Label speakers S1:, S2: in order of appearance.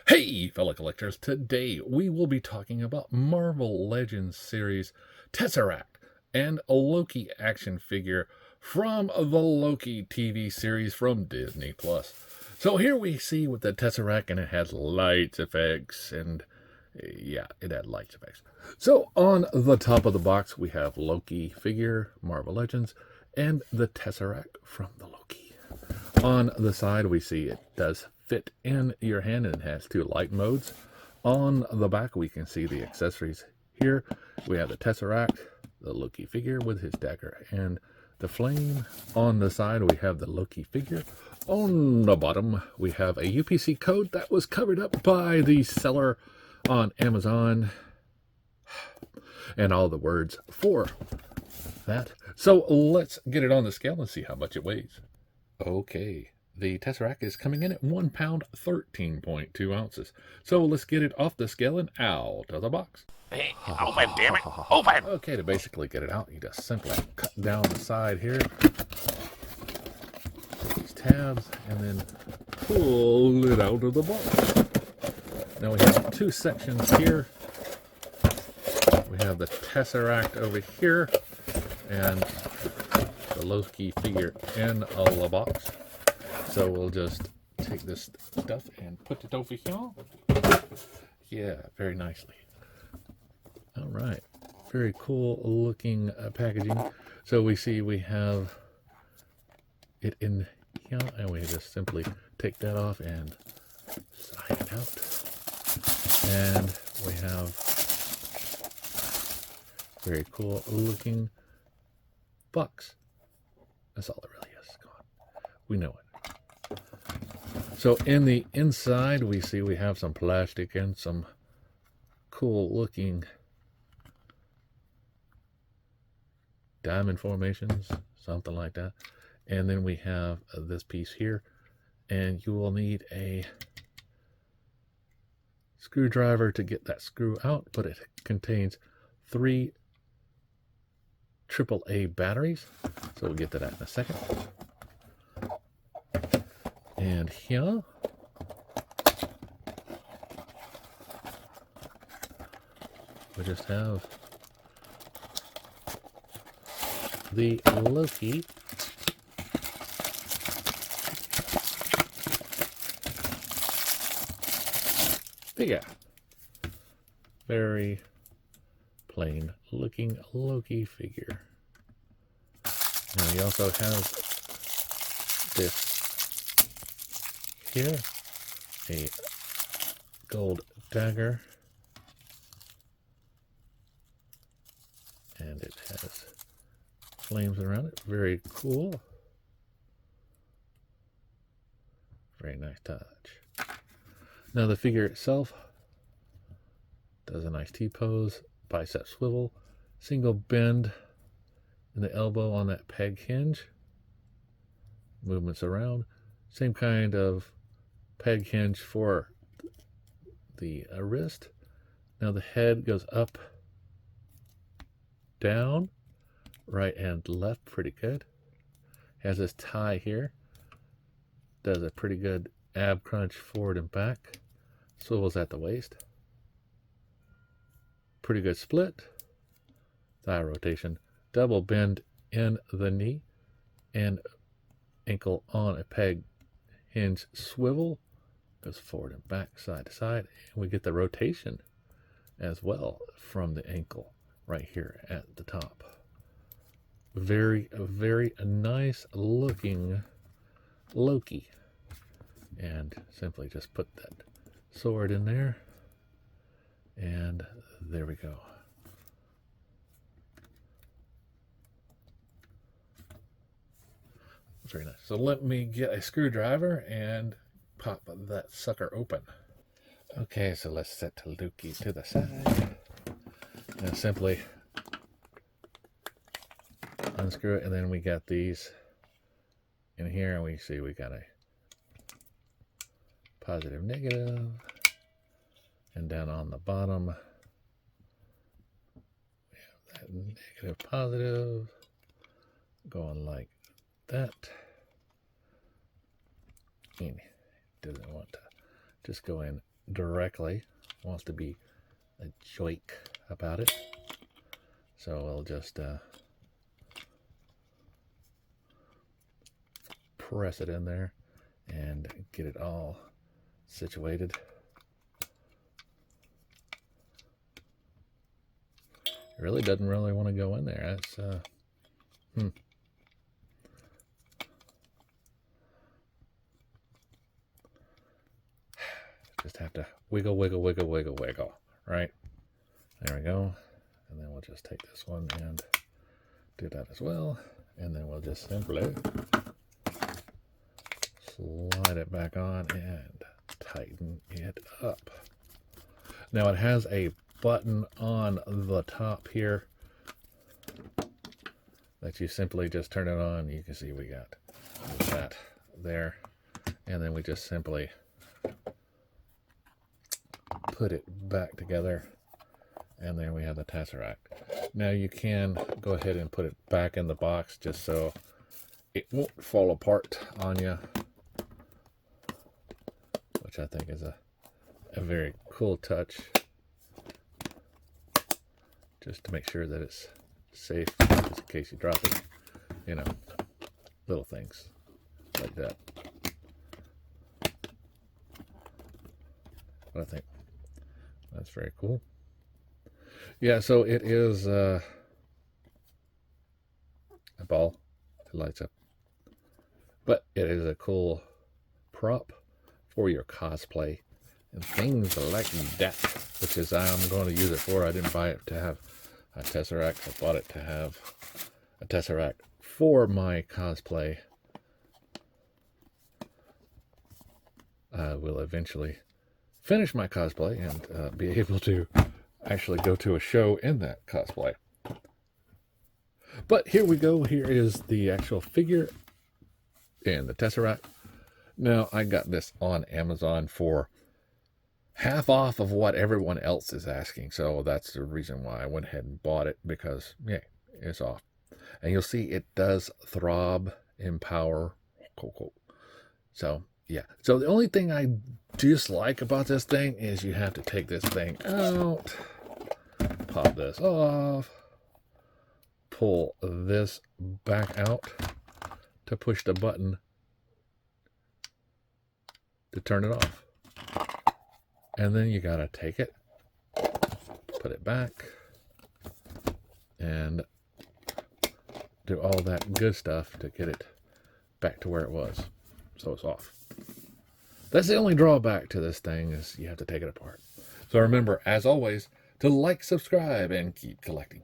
S1: Hey, fellow collectors, today we will be talking about Marvel Legends Series Tesseract and a Loki action figure from the Loki TV series from Disney+. So here we see with the Tesseract, and it has lights effects, and yeah, it had lights effects. So on the top of the box, we have Loki-Figure, Marvel Legends, and the Tesseract from the Loki. On the side, we see it does fit in your hand and it has two light modes. On the back, we can see the accessories here. We have the Tesseract, the Loki-Figure with his dagger and the flame. On the side, we have the Loki-Figure. On the bottom, we have a UPC code that was covered up by the seller on Amazon and all the words for that. So let's get it on the scale and see how much it weighs. Okay, the Tesseract is coming in at 1 pound, 13.2 ounces. So let's get it off the scale and out of the box.
S2: Hey, open, damn it, open!
S1: Okay, to basically get it out, you just simply cut down the side here, these tabs, and then pull it out of the box. Now we have two sections here. We have the Tesseract over here, and the Loki-Figure in the box. So we'll just take this stuff and put it over here. Yeah, very nicely. All right, very cool looking packaging. So we see we have it in here, and we just simply take that off and slide it out. And we have very cool looking box. That's all it really is. Come on. We know it. So in the inside, we see we have some plastic and some cool looking diamond formations, something like that. And then we have this piece here, and you will need a screwdriver to get that screw out, but it contains 3 AAA batteries. So we'll get to that in a second. And here we just have the Loki figure. Very plain looking Loki figure. Now he also has this here, a gold dagger, and it has flames around it. Very cool. Very nice touch. Now the figure itself does a nice T-pose, bicep swivel, single bend in the elbow on that peg hinge, movements around, same kind of peg hinge for the wrist. Now the head goes up, down, right and left, pretty good. Has this tie here, does a pretty good ab crunch forward and back, swivels at the waist, pretty good split, thigh rotation, double bend in the knee, and ankle on a peg hinge swivel, goes forward and back, side to side, and we get the rotation as well from the ankle right here at the top. Very, very nice looking Loki. And simply just put that sword in there, and there we go. Very nice. So let me get a screwdriver and pop that sucker open. Okay, so let's set Loki to the side and simply unscrew it, and then we got these in here, and we see we got a positive, negative, and down on the bottom we have that negative, positive, going like that. And doesn't want to just go in directly. Wants to be a joke about it. So we'll just press it in there and get it all situated. It really doesn't really want to go in there. That's Just have to wiggle, wiggle, wiggle, wiggle, wiggle. Right? There we go. And then we'll just take this one and do that as well. And then we'll just simply slide it back on and tighten it up. Now it has a button on the top here that you simply just turn it on. You can see we got that there. And then we just simply put it back together. And then we have the Tesseract. Now you can go ahead and put it back in the box just so it won't fall apart on you, which I think is a very cool touch, just to make sure that it's safe, just in case you drop it, you know, little things like that. But I think that's very cool. Yeah, so it is a ball. It lights up. But it is a cool prop for your cosplay and things like that, which is I'm going to use it for. I didn't buy it to have a Tesseract. I bought it to have a Tesseract for my cosplay. I will eventually finish my cosplay and be able to actually go to a show in that cosplay. But here we go. Here is the actual figure and the Tesseract. Now, I got this on Amazon for half off of what everyone else is asking. So that's the reason why I went ahead and bought it, because, yeah, it's off. And you'll see it does throb in power. Cool. So, yeah. So the only thing I dislike about this thing is you have to take this thing out, pop this off, pull this back out to push the button to turn it off. And then you gotta take it, put it back, and do all that good stuff to get it back to where it was. So it's off. That's the only drawback to this thing, is you have to take it apart. So remember, as always, to like, subscribe, and keep collecting.